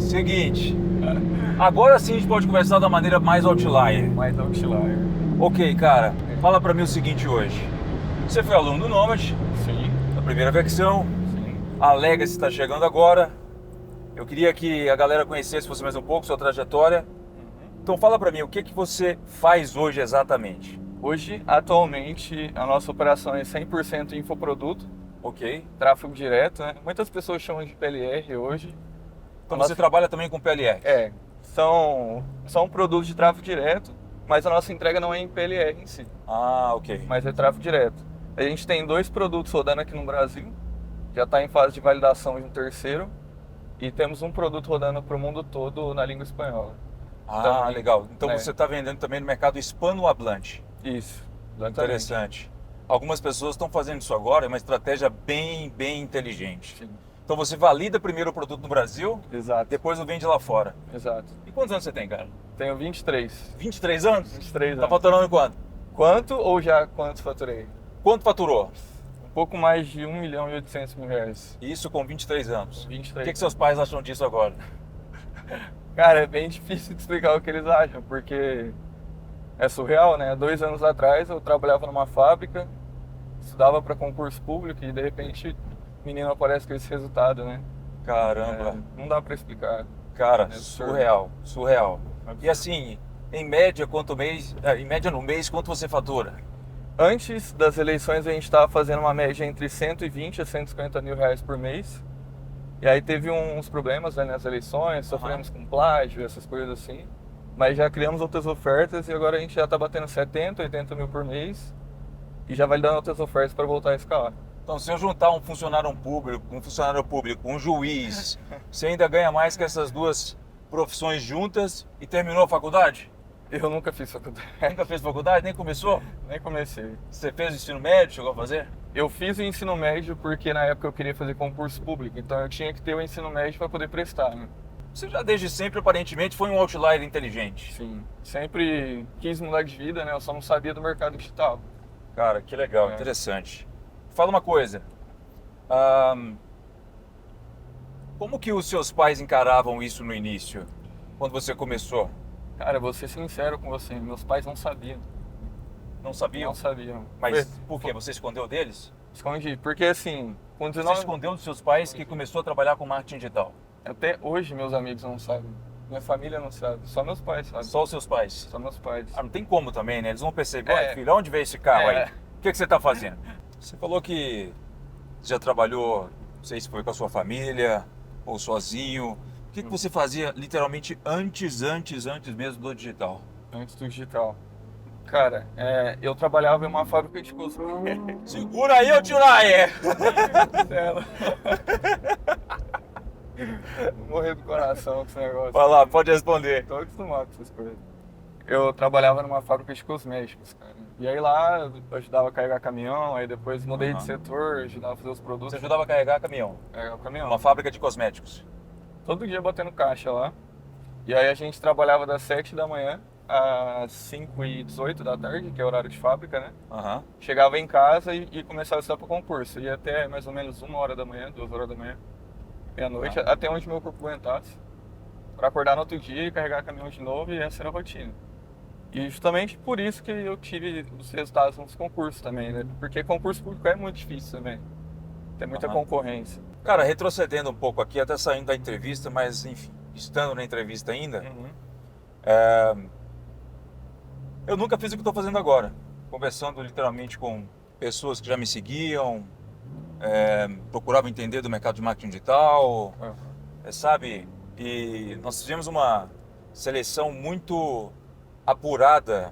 Seguinte, agora sim a gente pode conversar da maneira mais outlier. Mais outlier. Ok, cara, fala pra mim o seguinte hoje. Você foi aluno do Nomad, Sim, da primeira versão, sim. a Legacy está chegando agora. Eu queria que a galera conhecesse você mais um pouco, sua trajetória. Então fala pra mim, o que você faz hoje exatamente? Hoje, atualmente, a nossa operação é 100% infoproduto, Ok. tráfego direto, né? Muitas pessoas chamam de PLR hoje. Então A você nossa- trabalha também com PLR? são produtos de tráfego direto, mas a nossa entrega não é em PLR em si, Ah, ok. mas é tráfego direto. A gente tem 2 produtos rodando aqui no Brasil, já está em fase de validação de um terceiro, e temos um produto rodando para o mundo todo na língua espanhola. Ah, Também, legal. Então né? você está vendendo também no mercado hispanohablante. Isso, exatamente. Interessante. Algumas pessoas estão fazendo isso agora, é uma estratégia bem inteligente. Sim, Então você valida primeiro o produto no Brasil, exato, depois o vende lá fora. exato. E quantos anos você tem, cara? Tenho 23. 23 anos? 23 Tá anos. faturando quanto? Quanto ou já quanto faturei? Quanto faturou? Um pouco mais de 1.800.000 reais. Isso com 23 anos. 23 O que seus pais acham disso agora? Cara, é bem difícil de explicar o que eles acham, porque é surreal, né? 2 anos atrás eu trabalhava numa fábrica, estudava para concurso público e de repente o menino aparece com esse resultado, né? Caramba. Não dá para explicar. Cara, É absurdo. surreal. Absurdo. E assim, em média, em média no mês, quanto você fatura? Antes das eleições a gente estava fazendo uma média entre 120 a 150 mil reais por mês. E aí teve uns problemas, né, nas eleições, sofremos com plágio, essas coisas assim. Mas já criamos outras ofertas e agora a gente já está batendo 70, 80 mil por mês. E já validando outras ofertas para voltar a escalar. Então, se eu juntar um funcionário público, um juiz, você ainda ganha mais que essas duas profissões juntas e terminou a faculdade? Eu nunca fiz faculdade, Nunca fez faculdade? Nem começou? nem comecei. Você fez o ensino médio, chegou a fazer? Eu fiz o ensino médio porque na época eu queria fazer concurso público, então eu tinha que ter o ensino médio para poder prestar, né? Você já desde sempre, aparentemente, foi um outlier inteligente. Sim, sempre quis mudar de vida, né? Eu só não sabia do mercado digital. Cara, que legal, É. interessante. Fala uma coisa. ahn, Como que os seus pais encaravam isso no início, quando você começou? Cara, vou ser sincero com você, meus pais não sabiam. Não sabiam? Não sabiam. Mas por quê? Você escondeu deles? Escondi, porque assim, com Você 19... escondeu dos seus pais que começou a trabalhar com marketing digital? Até hoje meus amigos não sabem. Minha família não sabe, só meus pais sabem. Só os seus pais? Só meus pais. Ah, não tem como também, né? Eles vão perceber, É. "Ué, filho, onde veio esse carro É. aí? O que você está fazendo?" Você falou que já trabalhou, não sei se foi com a sua família ou sozinho. O que você fazia literalmente antes mesmo do digital? Antes do digital. Cara, eu trabalhava em uma fábrica de cosméticos. Segura aí, ô tio Nair! Morrer do coração com esse negócio. Vai lá, pode responder. Tô acostumado com essas coisas. Eu trabalhava numa fábrica de cosméticos, cara. E aí lá eu ajudava a carregar caminhão, aí depois mudei de setor, ajudava a fazer os produtos. Você ajudava a carregar caminhão, Carregar o caminhão. uma fábrica de cosméticos. Todo dia batendo caixa lá. E aí a gente trabalhava das 7 da manhã às 5h18 da tarde, que é o horário de fábrica, né? Aham. Chegava em casa e começava a estudar para concurso. Ia até mais ou menos 1h da manhã, 2h da manhã, meia-noite, até onde meu corpo aguentasse. Para acordar no outro dia e carregar caminhão de novo, e essa era a rotina. E justamente por isso que eu tive os resultados nos concursos também, né? Porque concurso público é muito difícil também. Tem muita Aham. concorrência. Cara, retrocedendo um pouco aqui, até saindo da entrevista, mas enfim, estando na entrevista ainda, eu nunca fiz o que estou fazendo agora. Conversando literalmente com pessoas que já me seguiam, procuravam entender do mercado de marketing digital, sabe? E nós fizemos uma seleção muito apurada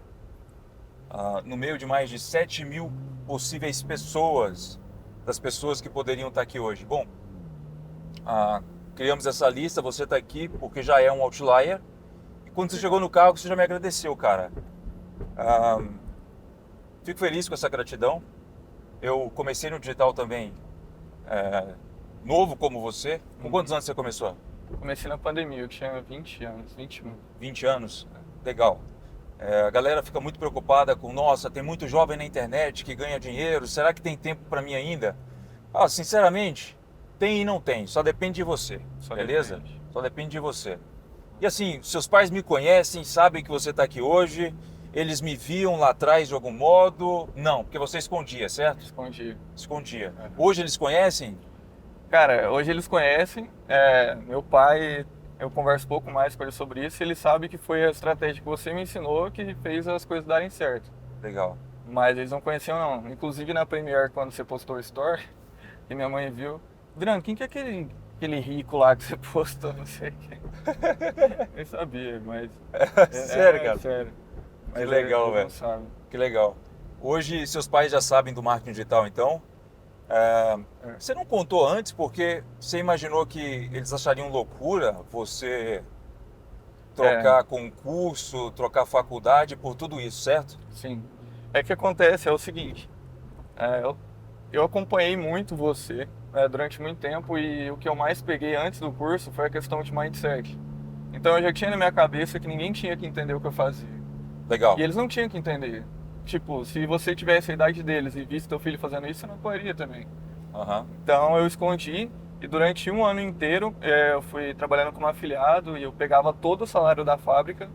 no meio de mais de 7 mil possíveis pessoas, das pessoas que poderiam estar aqui hoje. Bom, criamos essa lista, você está aqui porque já é um outlier. E quando você chegou no carro, você já me agradeceu, cara. Fico feliz com essa gratidão. Eu comecei no digital também, novo como você. Com quantos anos você começou? Comecei na pandemia, eu tinha 20 anos, 21. 20 anos? Legal. A galera fica muito preocupada com, nossa, tem muito jovem na internet que ganha dinheiro, será que tem tempo para mim ainda? Sinceramente, tem e não tem, só depende de você, beleza? Depende. Só depende de você. E assim, seus pais me conhecem, sabem que você está aqui hoje, eles me viam lá atrás de algum modo? Não, porque você escondia, certo? Escondi. Escondia. É. Hoje eles conhecem? Cara, hoje eles conhecem. Meu pai, eu converso pouco mais com ele sobre isso. Ele sabe que foi a estratégia que você me ensinou que fez as coisas darem certo. Legal. Mas eles não conheciam, não. Inclusive na Premiere, quando você postou o story, e minha mãe viu. Adriano, quem que é aquele rico lá que você postou? Não sei quem. Nem sabia, mas. Sério, cara? Sério. Que legal, eles velho. não sabem. Que legal. Hoje seus pais já sabem do marketing digital, então? Você não contou antes porque você imaginou que eles achariam loucura você trocar concurso, trocar faculdade por tudo isso, certo? Sim. É que acontece, é o seguinte. Eu acompanhei muito você durante muito tempo e o que eu mais peguei antes do curso foi a questão de mindset. Então eu já tinha na minha cabeça que ninguém tinha que entender o que eu fazia. Legal. E eles não tinham que entender. Tipo, se você tivesse a idade deles e visse teu filho fazendo isso, você não apoiaria também. Aham. Então eu escondi e durante um ano inteiro eu fui trabalhando como afiliado e eu pegava todo o salário da fábrica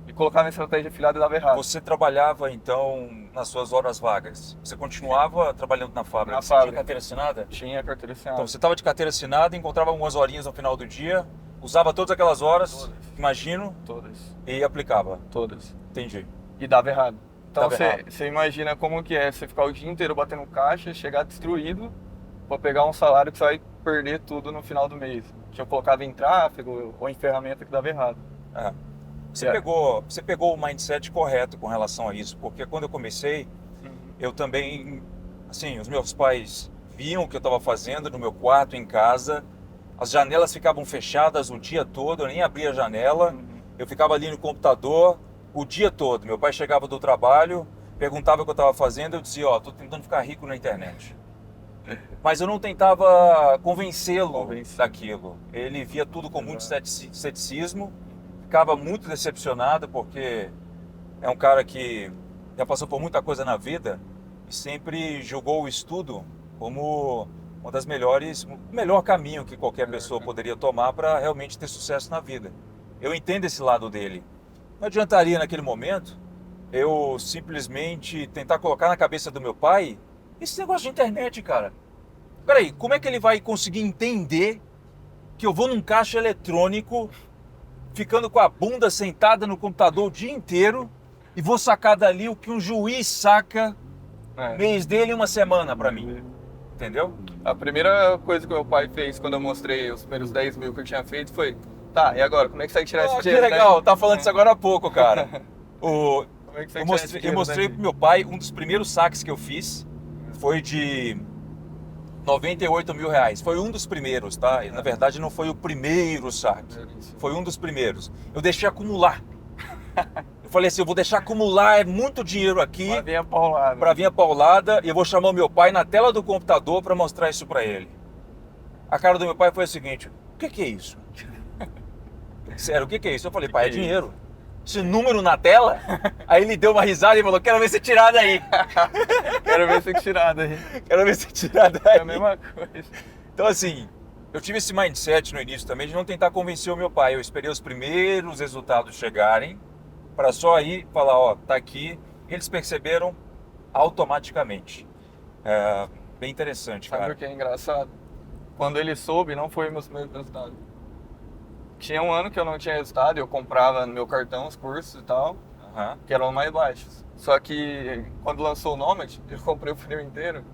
e colocava em estratégia de afiliado e dava errado. Você trabalhava então nas suas horas vagas? Você continuava trabalhando na fábrica? Na Você fábrica. tinha carteira assinada? Tinha carteira assinada. Então você estava de carteira assinada, encontrava algumas horinhas no final do dia, usava todas aquelas horas, Todas. imagino, Todas. e aplicava. Todas. Entendi. E dava errado. Então Dava errado. você imagina como que é você ficar o dia inteiro batendo caixa, chegar destruído para pegar um salário que você vai perder tudo no final do mês. Que eu colocava em tráfego ou em ferramenta que dava errado. É. Você É. pegou o mindset correto com relação a isso, porque quando eu comecei, eu também, assim, os meus pais viam o que eu estava fazendo no meu quarto, em casa, as janelas ficavam fechadas o dia todo, eu nem abria a janela, eu ficava ali no computador o dia todo. Meu pai chegava do trabalho, perguntava o que eu estava fazendo, eu dizia, ó, tô tentando ficar rico na internet. Mas eu não tentava convencê-lo daquilo. Ele via tudo com muito ceticismo, ficava muito decepcionado porque é um cara que já passou por muita coisa na vida e sempre julgou o estudo como uma das melhores, o melhor caminho que qualquer pessoa poderia tomar para realmente ter sucesso na vida. Eu entendo esse lado dele. Não adiantaria naquele momento eu simplesmente tentar colocar na cabeça do meu pai esse negócio de internet, cara. Peraí, como é que ele vai conseguir entender que eu vou num caixa eletrônico, ficando com a bunda sentada no computador o dia inteiro e vou sacar dali o que um juiz saca mês dele em uma semana pra mim? Entendeu? A primeira coisa que meu pai fez quando eu mostrei os primeiros 10 mil que eu tinha feito foi: tá, e agora, como é que você vai tirar esse dinheiro? Que legal, tá falando isso agora há pouco, cara. Como é que você vai tirar esse Eu dinheiro mostrei daí? pro meu pai, um dos primeiros saques que eu fiz foi de 98 mil reais. Foi um dos primeiros, tá? Na verdade não foi o primeiro saque, foi um dos primeiros. Eu deixei acumular. Eu falei assim, eu vou deixar acumular, é muito dinheiro aqui Pra vir a paulada. pra vir a paulada e eu vou chamar o meu pai na tela do computador pra mostrar isso pra ele. A cara do meu pai foi a seguinte: o que é isso? Sério, o que é isso? Eu falei, pai, é dinheiro. Esse número na tela? Aí ele deu uma risada e falou, quero ver você tirar daí. Quero ver você tirar daí. Quero ver você tirar daí. É a mesma coisa. Então assim, eu tive esse mindset no início também de não tentar convencer o meu pai. Eu esperei os primeiros resultados chegarem para só aí falar, ó, tá aqui. Eles perceberam automaticamente. É bem interessante, Sabe cara. o que é engraçado? Quando ele soube, não foi meus primeiros resultados. Tinha um ano que eu não tinha resultado, eu comprava no meu cartão os cursos e tal, Aham. que eram mais baixos. Só que quando lançou o Nomad, eu comprei o pneu inteiro,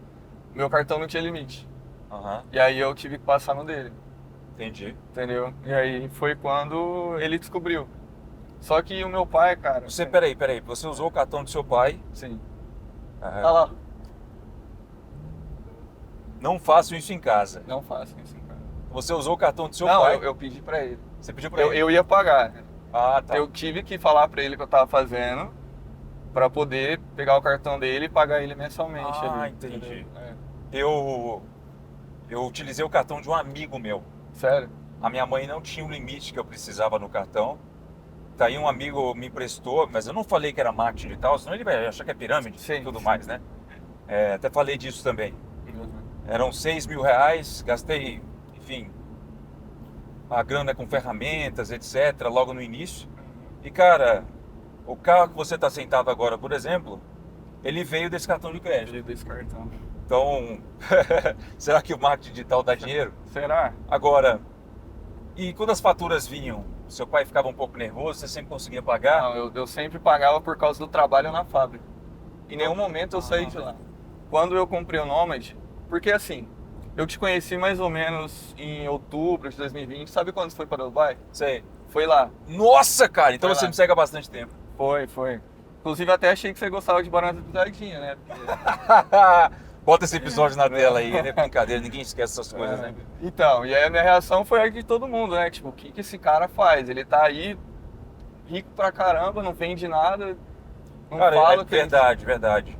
meu cartão não tinha limite. Aham. E aí eu tive que passar no dele, Entendi. entendeu? E aí foi quando ele descobriu. Só que o meu pai, cara... Você, peraí, você usou o cartão do seu pai. Sim. Aham. Tá lá. Não façam isso em casa. Não faço isso, cara. Você usou o cartão do seu Não, pai. eu pedi pra ele. Você pediu pra ele. Eu ia pagar. Ah, tá. Eu tive que falar pra ele que eu tava fazendo pra poder pegar o cartão dele e pagar ele mensalmente. Ah, ali, entendi. entendeu? Eu utilizei o cartão de um amigo meu. Sério? A minha mãe não tinha o limite que eu precisava no cartão. Daí um amigo me emprestou, mas eu não falei que era marketing e tal, senão ele vai achar que é pirâmide Sim. e tudo mais, né? Até falei disso também. Uhum. Eram 6 mil reais, gastei, enfim, a grana com ferramentas, etc., logo no início. E, cara, o carro que você está sentado agora, por exemplo, ele veio desse cartão de crédito. Ele desse cartão. Então, será que o marketing digital dá dinheiro? Será? Agora, e quando as faturas vinham, seu pai ficava um pouco nervoso, você sempre conseguia pagar? Não, eu sempre pagava por causa do trabalho na fábrica. Em nenhum momento eu saí de lá. Quando eu comprei o Nomad, porque assim, eu te conheci mais ou menos em outubro de 2020. Sabe quando você foi para Dubai? Sei. Foi lá. Nossa, cara, então Foi você lá. me segue há bastante tempo. Foi. Inclusive até achei que você gostava de Barões da Pisadinha, né? Porque... Bota esse episódio na tela aí, né? Brincadeira, ninguém esquece essas coisas, né? Então, e aí a minha reação foi a de todo mundo, né? Tipo, o que esse cara faz? Ele tá aí, rico pra caramba, não vende nada, não Cara, fala é que verdade, verdade.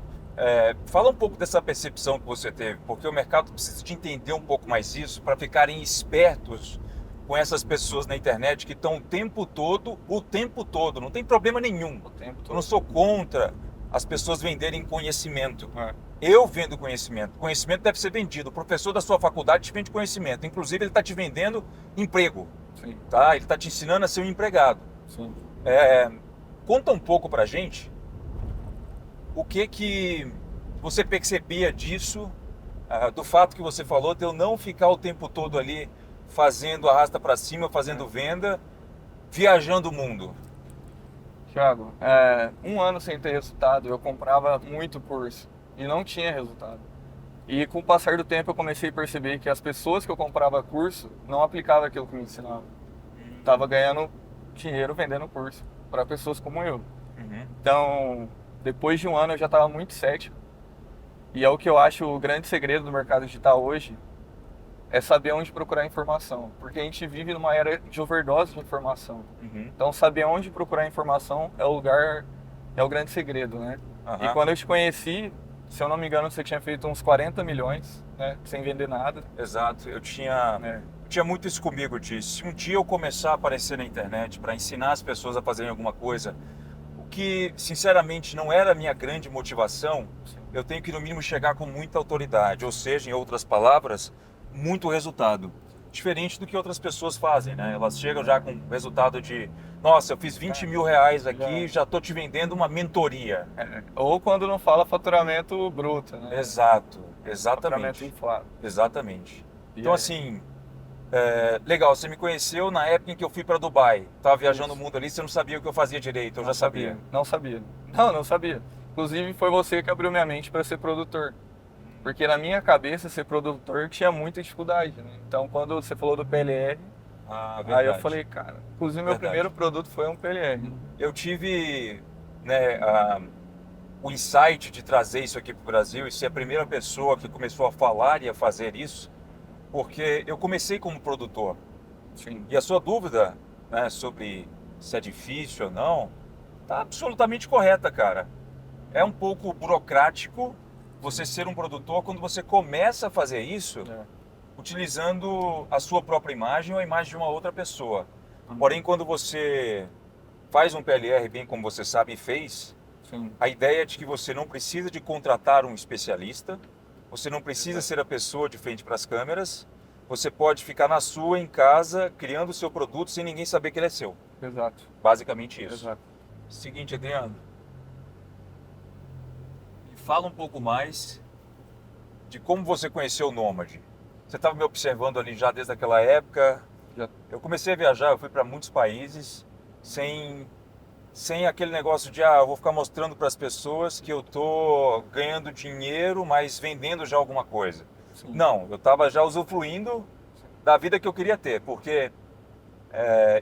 Fala um pouco dessa percepção que você teve, porque o mercado precisa de entender um pouco mais isso para ficarem espertos com essas pessoas na internet que estão o tempo todo, não tem problema nenhum. o tempo Eu todo. não sou contra as pessoas venderem conhecimento. É. Eu vendo conhecimento. Conhecimento deve ser vendido. O professor da sua faculdade te vende conhecimento. Inclusive, ele está te vendendo emprego. Sim, Tá? Ele está te ensinando a ser um empregado. sim. Conta um pouco pra gente o que você percebia disso, do fato que você falou de eu não ficar o tempo todo ali fazendo arrasta para cima, fazendo venda, viajando o mundo. Thiago, um ano sem ter resultado, eu comprava muito curso e não tinha resultado. E com o passar do tempo eu comecei a perceber que as pessoas que eu comprava curso não aplicavam aquilo que me ensinavam. Tava ganhando dinheiro vendendo curso para pessoas como eu. Uhum. Então, depois de um ano eu já estava muito cético. E é o que eu acho o grande segredo do mercado digital hoje, é saber onde procurar informação. Porque a gente vive numa era de overdose de informação. Uhum. Então, saber onde procurar informação é o grande segredo, né? Aham. E quando eu te conheci, se eu não me engano, você tinha feito uns 40 milhões, né? Sem vender nada. Exato, eu tinha muito isso comigo disso. Se um dia eu começar a aparecer na internet para ensinar as pessoas a fazerem alguma coisa, o que sinceramente não era a minha grande motivação, eu tenho que no mínimo chegar com muita autoridade, ou seja, em outras palavras, muito resultado. Diferente do que outras pessoas fazem, né? Elas chegam já com resultado de, nossa, eu fiz 20 mil reais aqui, já estou te vendendo uma mentoria. Ou quando não fala faturamento bruto, né? Exato, Faturamento exatamente. inflado. Exatamente. E Então aí? assim, legal, você me conheceu na época em que eu fui para Dubai. Tava viajando o mundo ali, você não sabia o que eu fazia direito, eu já sabia. Não sabia. Não sabia. Inclusive foi você que abriu minha mente para ser produtor. Porque na minha cabeça ser produtor tinha muita dificuldade, né? Então quando você falou do PLR, Ah, aí eu verdade. falei, cara, inclusive meu Verdade. primeiro produto foi um PLR. Eu tive, né, o insight de trazer isso aqui para o Brasil e ser a primeira pessoa que começou a falar e a fazer isso, porque eu comecei como produtor. Sim. E a sua dúvida, né, sobre se é difícil ou não, tá absolutamente correta, cara. É um pouco burocrático você ser um produtor quando você começa a fazer isso utilizando a sua própria imagem ou a imagem de uma outra pessoa. Porém, quando você faz um PLR bem como você sabe e fez, Sim. a ideia é de que você não precisa de contratar um especialista, você não precisa ser a pessoa de frente para as câmeras, você pode ficar na sua, em casa, criando o seu produto sem ninguém saber que ele é seu. Exato. Basicamente isso. Exato. Seguinte, Adriano, fala um pouco mais de como você conheceu o Nômade. Você estava me observando ali já desde aquela época. Já. Eu comecei a viajar, eu fui para muitos países sem aquele negócio de eu vou ficar mostrando para as pessoas que eu tô ganhando dinheiro, mas vendendo já alguma coisa. Sim. Não, eu estava já usufruindo da vida que eu queria ter, porque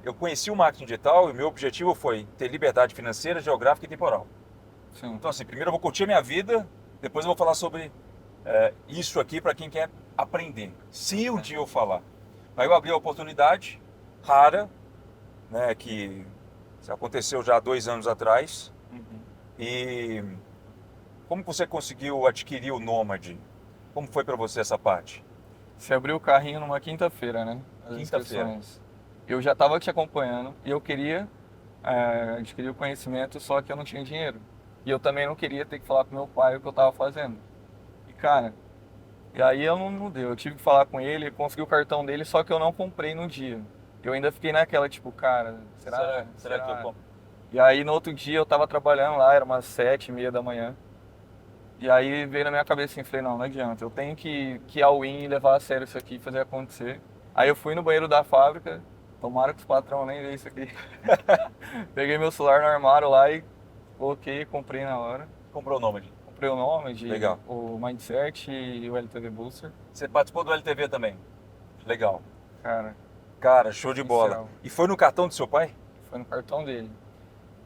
eu conheci o marketing digital e o meu objetivo foi ter liberdade financeira, geográfica e temporal. Sim. Então assim, primeiro eu vou curtir a minha vida, depois eu vou falar sobre isso aqui para quem quer aprender. Se um dia eu falar. Aí eu abri a oportunidade rara, né, que aconteceu já há 2 anos atrás. Uhum. E como você conseguiu adquirir o Nômade? Como foi para você essa parte? Você abriu o carrinho numa quinta-feira, né? As Quinta-feira. inscrições. Eu já estava te acompanhando e eu queria adquirir o conhecimento, só que eu não tinha dinheiro. E eu também não queria ter que falar com meu pai o que eu estava fazendo. E cara, e aí eu não deu. Eu tive que falar com ele, consegui o cartão dele, só que eu não comprei no dia. Eu ainda fiquei naquela, tipo, cara, Será que eu compro? E aí no outro dia eu tava trabalhando lá, era umas 7h30 da manhã. E aí veio na minha cabeça assim, falei, não adianta, eu tenho que ir all in e levar a sério isso aqui, fazer acontecer. Aí eu fui no banheiro da fábrica, tomara que os patrão nem vejam isso aqui. Peguei meu celular no armário lá e coloquei, comprei na hora. Comprou o Nomad. Comprei o Nomad, Legal. o Mindset e o LTV Booster. Você participou do LTV também. Legal. Cara, Cara, show de bola. Inicial. E foi no cartão do seu pai? foi no cartão dele.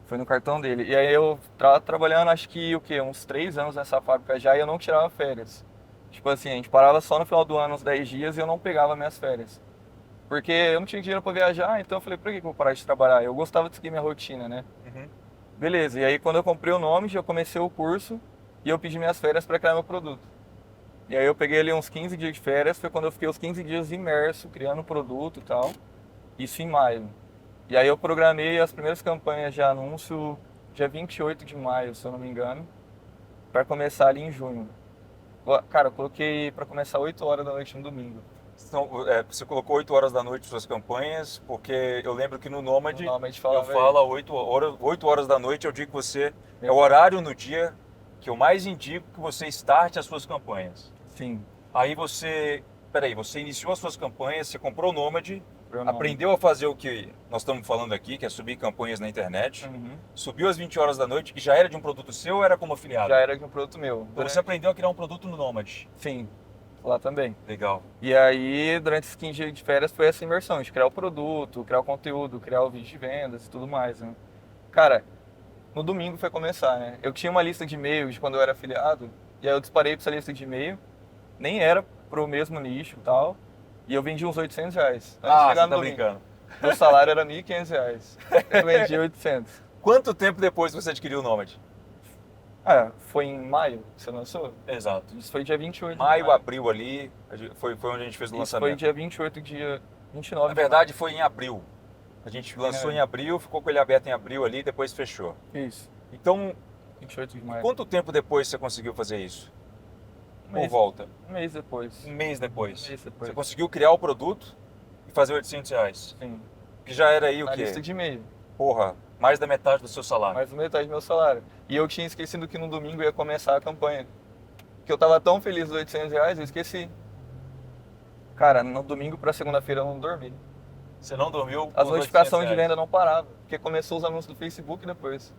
Foi no cartão dele. E aí eu tava trabalhando acho que o quê? Uns 3 anos nessa fábrica já e eu não tirava férias. Tipo assim, a gente parava só no final do ano, uns 10 dias, e eu não pegava minhas férias. Porque eu não tinha dinheiro pra viajar, então eu falei, por que eu vou parar de trabalhar? Eu gostava de seguir minha rotina, né? Uhum. Beleza, e aí quando eu comprei o nome, já comecei o curso e eu pedi minhas férias para criar meu produto. E aí eu peguei ali uns 15 dias de férias, foi quando eu fiquei os 15 dias imerso, criando o produto e tal. Isso em maio. E aí eu programei as primeiras campanhas de anúncio dia 28 de maio, se eu não me engano, para começar ali em junho. Cara, eu coloquei para começar 8 horas da noite no domingo. Então, você colocou 8 horas da noite suas campanhas, porque eu lembro que no Nomad Normalmente eu falava falo 8 horas da noite, eu digo que você é o horário no dia que eu mais indico que você starte as suas campanhas. sim, Aí você iniciou as suas campanhas, você comprou o Nomad, meu nome. aprendeu a fazer o que nós estamos falando aqui, que é subir campanhas na internet, Uhum. subiu às 20 horas da noite, e já era de um produto seu ou era como afiliado? Já era de um produto meu. Então você aprendeu a criar um produto no Nomad. Sim, lá também. Legal. E aí, durante esses 15 dias de férias, foi essa imersão de criar o produto, criar o conteúdo, criar o vídeo de vendas e tudo mais, né? Cara, no domingo foi começar, né? Eu tinha uma lista de e-mails de quando eu era afiliado, e aí eu disparei pra essa lista de e-mail, nem era pro mesmo nicho e tal, e eu vendi uns R$800. Antes de Ah, chegar você no tá domingo. brincando. Meu salário era R$1.500. Eu vendi 800. Quanto tempo depois você adquiriu o Nomad? Ah, foi em maio que você lançou? Exato. Isso foi dia 28 de Maio, abril ali, foi onde a gente fez o Isso foi lançamento. dia 28, dia 29 Na de verdade, foi em abril. A gente lançou É. em abril, ficou com ele aberto em abril ali, depois fechou. maio. Isso, Então, 28 de maio. quanto tempo depois você conseguiu fazer isso? Um Por mês, volta? um mês depois. Um mês depois. Um mês depois. Você conseguiu criar o produto e fazer R$800. Sim. Que já era aí o Na quê? lista de e-mail. Porra, mais da metade do seu salário. Mais da metade do meu salário. E eu tinha esquecido que no domingo ia começar a campanha. Que eu tava tão feliz dos R$800, eu esqueci. Cara, no domingo pra segunda-feira eu não dormi. Você não dormiu? As por notificações de R$800. venda não paravam. Porque começou os anúncios do Facebook depois.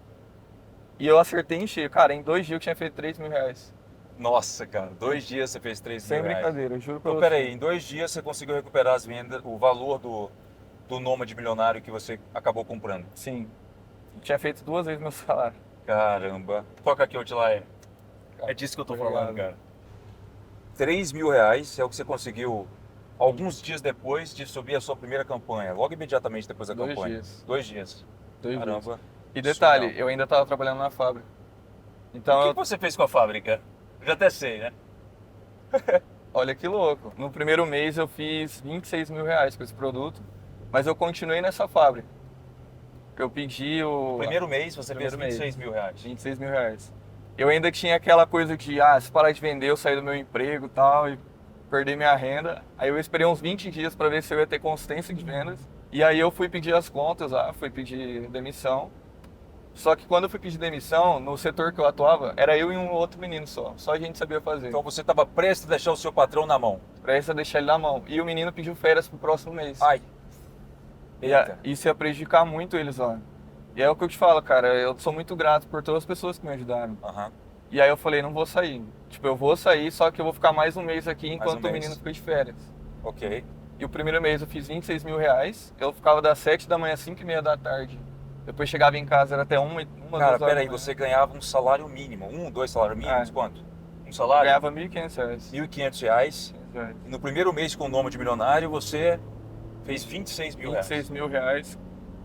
E eu acertei em cheio. Cara, em 2 dias eu tinha feito R$3.000. Nossa, cara, 2 dias você fez 3 Sem mil reais. brincadeira, eu juro pra Então, você. peraí, em 2 dias você conseguiu recuperar as vendas, o valor do Nomad milionário que você acabou comprando. Sim. Eu tinha feito 2 vezes meu salário. Caramba. Toca aqui, Outlier. É disso que eu tô Obrigado. falando, cara. 3 mil reais é o que você conseguiu alguns dias depois de subir a sua primeira campanha, logo imediatamente depois da 2 campanha. dias. 2 dias. 2 dias. Caramba. E detalhe, Surreal. eu ainda tava trabalhando na fábrica. O Então, que você fez com a fábrica? Eu já até sei, né? olha que louco. No primeiro mês eu fiz R$26.000 com esse produto, mas eu continuei nessa fábrica. Eu pedi o... No primeiro mês você fez Primeiro mês. 26 mil reais. R$26.000. Eu ainda tinha aquela coisa de, se parar de vender, eu sair do meu emprego e tal, e perder minha renda. Aí eu esperei uns 20 dias para ver se eu ia ter consistência de vendas. E aí eu fui pedir as contas lá, fui pedir demissão. Só que quando eu fui pedir demissão, no setor que eu atuava, era eu e um outro menino só a gente sabia fazer. Então você estava prestes a deixar o seu patrão na mão. Pra isso eu deixar ele na mão. E o menino pediu férias pro próximo mês. Ai. E isso ia prejudicar muito eles lá. E é o que eu te falo, cara, eu sou muito grato por todas as pessoas que me ajudaram. Aham. E aí eu falei, não vou sair. Tipo, eu vou sair, só que eu vou ficar mais um mês aqui enquanto um o mês. menino fica de férias. Ok. E o primeiro mês eu fiz R$26.000, eu ficava das 7 da manhã às 5h30 da tarde. Depois chegava em casa, era até uma, 2 Cara, horas peraí, da manhã. você ganhava um salário mínimo, 2 salários mínimos, É. quanto? Um Eu salário? ganhava R$1.500. R$1.500. E no primeiro mês com o Nomad Milionário, você fez 26 mil reais. R$26.000,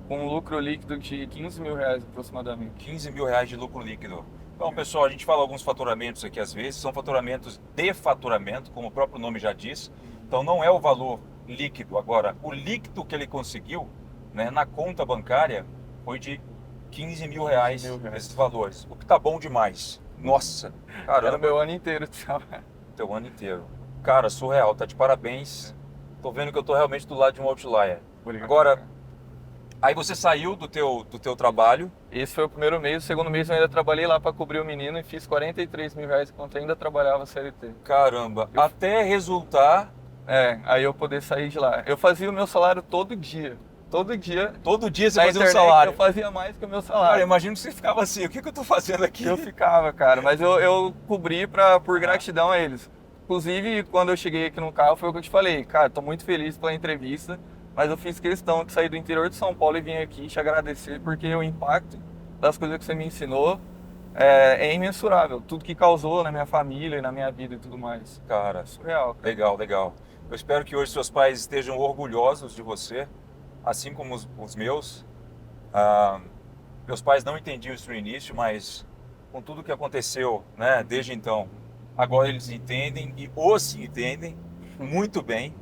com um lucro líquido de R$15.000 aproximadamente. 15 mil reais de lucro líquido. Então, pessoal, a gente fala alguns faturamentos aqui às vezes, são faturamentos de faturamento, como o próprio nome já diz. Então, não é o valor líquido. Agora, o líquido que ele conseguiu, né, na conta bancária foi de 15 mil reais, 15 mil reais. esses valores. O que tá bom demais. Nossa, caramba. Era o meu ano inteiro de trabalho. Teu ano inteiro. Cara, surreal, tá de parabéns. Tô vendo que eu tô realmente do lado de um outlier. Obrigado. Agora, aí você saiu do teu trabalho. Esse foi o primeiro mês. O segundo mês eu ainda trabalhei lá para cobrir o menino e fiz 43 mil reais enquanto ainda trabalhava CLT. Caramba, até resultar. Aí eu poder sair de lá. Eu fazia o meu salário todo dia. Todo dia. Todo dia você Na fazia um internet, salário. eu fazia mais que o meu Cara, salário. imagino que você ficava assim, o que eu tô fazendo aqui? Eu ficava, cara, mas eu cobri por gratidão a eles. Inclusive, quando eu cheguei aqui no carro, foi o que eu te falei. Cara, tô muito feliz pela entrevista, mas eu fiz questão de sair do interior de São Paulo e vir aqui te agradecer, porque o impacto das coisas que você me ensinou é imensurável. Tudo que causou na minha família e na minha vida e tudo mais. Cara, Surreal, cara. legal, legal. Eu espero que hoje seus pais estejam orgulhosos de você, assim como os meus. Meus pais não entendiam isso no início, mas com tudo que aconteceu, né, desde então, agora eles entendem e os entendem muito bem.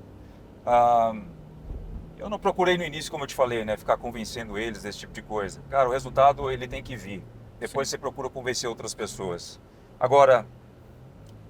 Eu não procurei no início, como eu te falei, né, ficar convencendo eles desse tipo de coisa. Cara, o resultado ele tem que vir. Depois você procura convencer outras pessoas. Agora,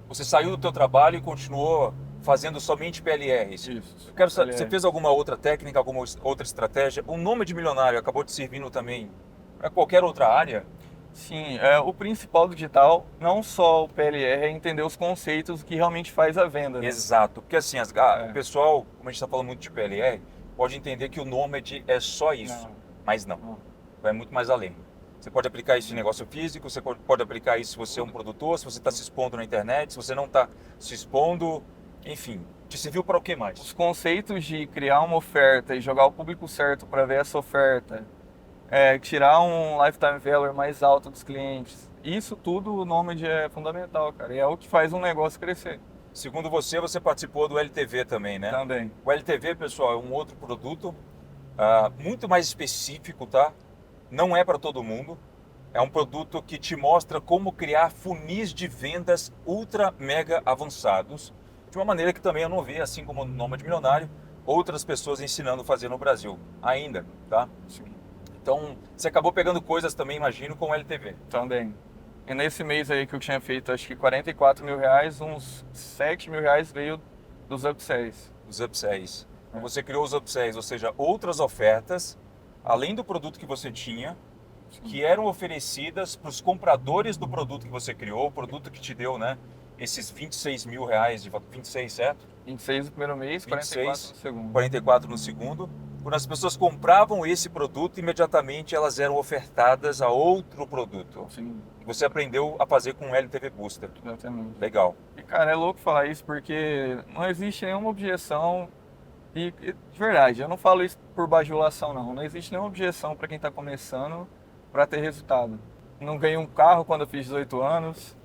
você saiu do teu trabalho e continuou fazendo somente PLRs. Isso. Eu quero saber, você fez alguma outra técnica, alguma outra estratégia? O nome de milionário acabou te servindo também para qualquer outra área? Sim, o principal do digital, não só o PLR, é entender os conceitos que realmente faz a venda. Né? Exato, porque assim, o pessoal, como a gente está falando muito de PLR, pode entender que o Nômade é só isso, mas não, vai muito mais além. Você pode aplicar isso em negócio físico, você pode aplicar isso se você é um produtor, se você está se expondo na internet, se você não está se expondo, enfim, te serviu para o que mais? Os conceitos de criar uma oferta e jogar o público certo para ver essa oferta, tirar um lifetime value mais alto dos clientes, isso tudo o Nômade é fundamental, cara, e é o que faz um negócio crescer. Segundo você participou do LTV também, né? Também. O LTV, pessoal, é um outro produto muito mais específico, tá? Não é para todo mundo. É um produto que te mostra como criar funis de vendas ultra mega avançados, de uma maneira que também eu não vi, assim como no Nômade Milionário, outras pessoas ensinando a fazer no Brasil, ainda, tá? Sim. Então, você acabou pegando coisas também, imagino, com o LTV. Também. E nesse mês aí que eu tinha feito, acho que 44 mil reais, uns 7 mil reais veio dos upsells. Os upsells. Então, você criou os upsells, ou seja, outras ofertas, além do produto que você tinha, que eram oferecidas para os compradores do produto que você criou, o produto que te deu, né? Esses 26 mil reais, 26, certo? 26 no primeiro mês, 44 no segundo. 44 no segundo. Quando as pessoas compravam esse produto, imediatamente elas eram ofertadas a outro produto. Sim. Você aprendeu a fazer com o LTV Booster. Exatamente. Legal. E, cara, é louco falar isso porque não existe nenhuma objeção. E de verdade, eu não falo isso por bajulação, não. Não existe nenhuma objeção para quem está começando para ter resultado. Não ganhei um carro quando eu fiz 18 anos.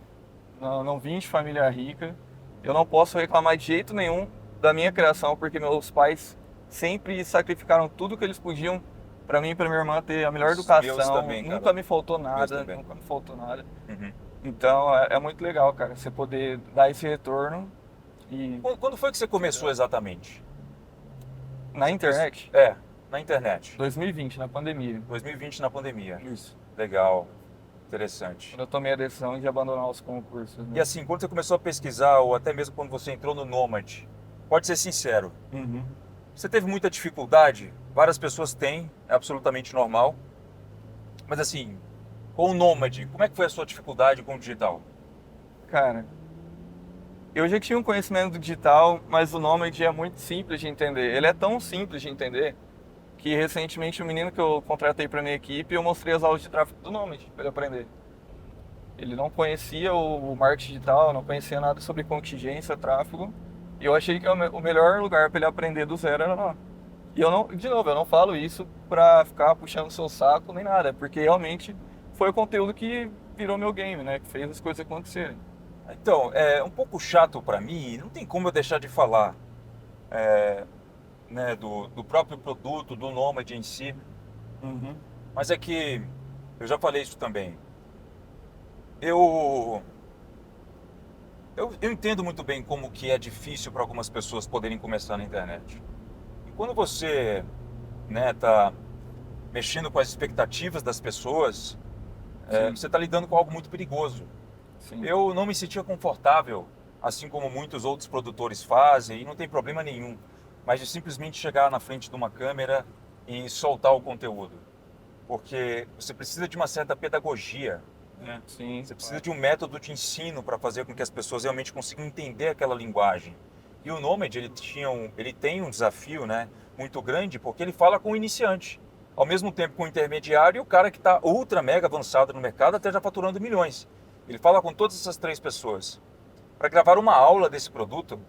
Não vim de família rica. Eu não posso reclamar de jeito nenhum da minha criação, porque meus pais sempre sacrificaram tudo que eles podiam para mim e para minha irmã ter a melhor educação. Também, nunca me faltou nada, nunca me faltou nada. Uhum. Então é muito legal, cara, você poder dar esse retorno. E Quando foi que você começou exatamente? na internet? Na internet. 2020, na pandemia. 2020 na pandemia. Isso. Legal. Interessante. Quando eu tomei a decisão de abandonar os concursos. Né? E assim, quando você começou a pesquisar, ou até mesmo quando você entrou no Nômade, pode ser sincero, você teve muita dificuldade? Várias pessoas têm, é absolutamente normal. Mas assim, com o Nômade, como é que foi a sua dificuldade com o digital? Cara, eu já tinha um conhecimento do digital, mas o Nômade é muito simples de entender. Ele é tão simples de entender que recentemente o menino que eu contratei para minha equipe, eu mostrei as aulas de tráfego do Nômade para ele aprender. Ele não conhecia o marketing digital, não conhecia nada sobre contingência, tráfego, e eu achei que o melhor lugar para ele aprender do zero era lá. E eu não, de novo, eu não falo isso para ficar puxando o seu saco nem nada, porque realmente foi o conteúdo que virou meu game, né, que fez as coisas acontecerem. Então, é um pouco chato para mim, não tem como eu deixar de falar né, do próprio produto, do Nômade em si. Mas é que, eu já falei isso também, eu entendo muito bem como que é difícil para algumas pessoas poderem começar na internet. E quando você tá mexendo com as expectativas das pessoas, você está lidando com algo muito perigoso. Sim. Eu não me sentia confortável, assim como muitos outros produtores fazem, e não tem problema nenhum. mas de simplesmente chegar na frente de uma câmera e soltar o conteúdo. Porque você precisa de uma certa pedagogia, né? Sim, Você precisa de um método de ensino para fazer com que as pessoas realmente consigam entender aquela linguagem. E o Nomad, ele tem um desafio, né, muito grande, porque ele fala com o iniciante. Ao mesmo tempo com o intermediário e o cara que está ultra mega avançado no mercado, até já faturando milhões. Ele fala com todas essas três pessoas. Para gravar uma aula desse produto,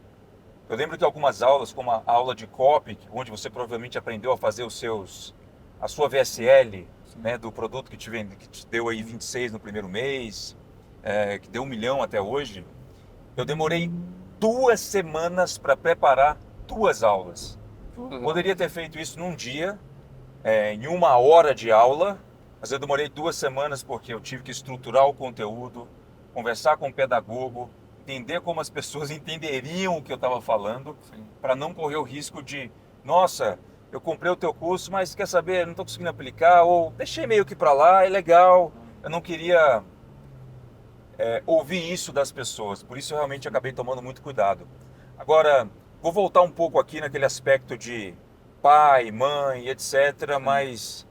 eu lembro que algumas aulas, como a aula de copy, onde você provavelmente aprendeu a fazer a sua VSL, né, do produto que que te deu aí 26 no primeiro mês, que deu 1 milhão até hoje, eu demorei 2 semanas para preparar 2 aulas. Poderia ter feito isso num dia, em 1 hora de aula, mas eu demorei 2 semanas porque eu tive que estruturar o conteúdo, conversar com o pedagogo, entender como as pessoas entenderiam o que eu estava falando, para não correr o risco de, nossa, eu comprei o teu curso, mas quer saber, não estou conseguindo aplicar, ou deixei meio que para lá, é legal, eu não queria ouvir isso das pessoas, por isso eu realmente acabei tomando muito cuidado. Agora, vou voltar um pouco aqui naquele aspecto de pai, mãe, etc., mas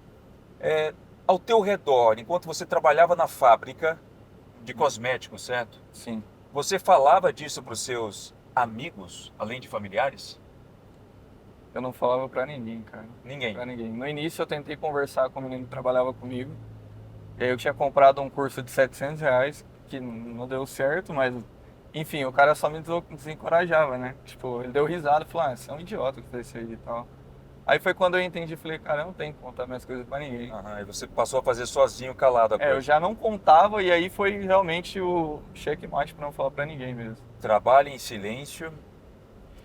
ao teu redor, enquanto você trabalhava na fábrica de cosméticos, certo? sim. Você falava disso para os seus amigos, além de familiares? Eu não falava pra ninguém, cara. Ninguém. Pra ninguém. No início eu tentei conversar com o menino que trabalhava comigo. E aí eu tinha comprado um curso de R$ 700, que não deu certo, mas... Enfim, o cara só me desencorajava, né? Tipo, ele deu risada e falou, ah, você é um idiota que fez isso aí e tal. Aí foi quando eu entendi, falei, cara, eu não tenho que contar minhas coisas pra ninguém. E você passou a fazer sozinho, calado a coisa. Eu já não contava e aí foi realmente o checkmate pra não falar pra ninguém mesmo. Trabalhe em silêncio,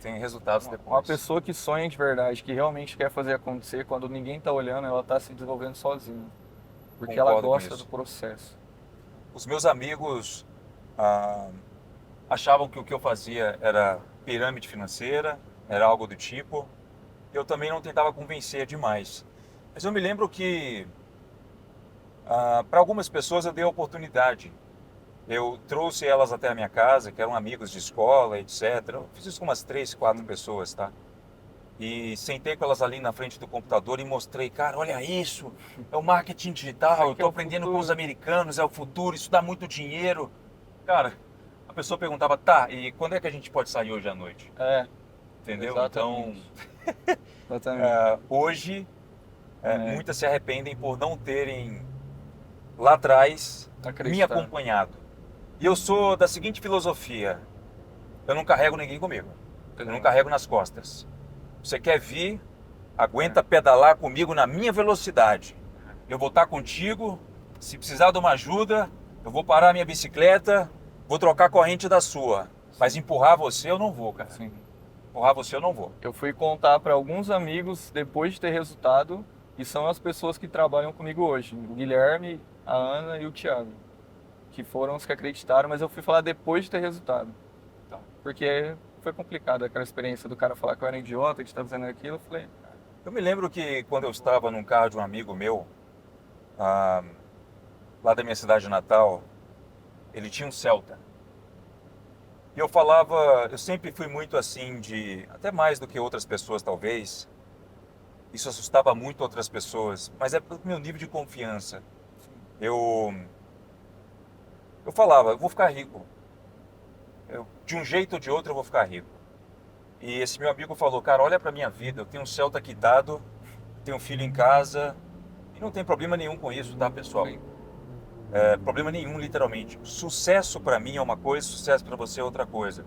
tem resultados depois. Uma pessoa que sonha de verdade, que realmente quer fazer acontecer, quando ninguém tá olhando, ela tá se desenvolvendo sozinha. Porque ela Concordo com gosta isso. do processo. Os meus amigos achavam que o que eu fazia era pirâmide financeira, era algo do tipo. Eu também não tentava convencer demais. Mas eu me lembro que para algumas pessoas eu dei a oportunidade. Eu trouxe elas até a minha casa, que eram amigos de escola, etc. Eu fiz isso com umas 3, 4 pessoas, tá? E sentei com elas ali na frente do computador e mostrei, cara, olha isso, é o marketing digital, eu estou aprendendo com os americanos, é o futuro, isso dá muito dinheiro. Cara, a pessoa perguntava, tá, e quando é que a gente pode sair hoje à noite? Entendeu? Exatamente. Então, Exatamente. hoje, muitas se arrependem por não terem lá atrás me Acreditar. acompanhado. E eu sou da seguinte filosofia, eu não carrego ninguém comigo, eu não carrego nas costas. Você quer vir, aguenta pedalar comigo na minha velocidade. Eu vou estar contigo, se precisar de uma ajuda, eu vou parar a minha bicicleta, vou trocar a corrente da sua. Mas empurrar você eu não vou, cara. Sim. Empurrar você eu não vou. Eu fui contar para alguns amigos depois de ter resultado, e são as pessoas que trabalham comigo hoje. O Guilherme, a Ana e o Thiago. Que foram os que acreditaram, mas eu fui falar depois de ter resultado. Porque foi complicado aquela experiência do cara falar que eu era idiota, que estava fazendo aquilo. Eu falei, Eu me lembro que quando eu estava num carro de um amigo meu, lá da minha cidade natal, ele tinha um Celta. E eu falava, eu sempre fui muito assim até mais do que outras pessoas talvez, isso assustava muito outras pessoas, mas é pelo meu nível de confiança. Eu falava, eu vou ficar rico. De um jeito ou de outro eu vou ficar rico. E esse meu amigo falou, cara, olha pra minha vida, eu tenho um Celta quitado, tenho um filho em casa, e não tem problema nenhum com isso, tá, pessoal? Problema nenhum, literalmente. Sucesso pra mim é uma coisa, sucesso pra você é outra coisa.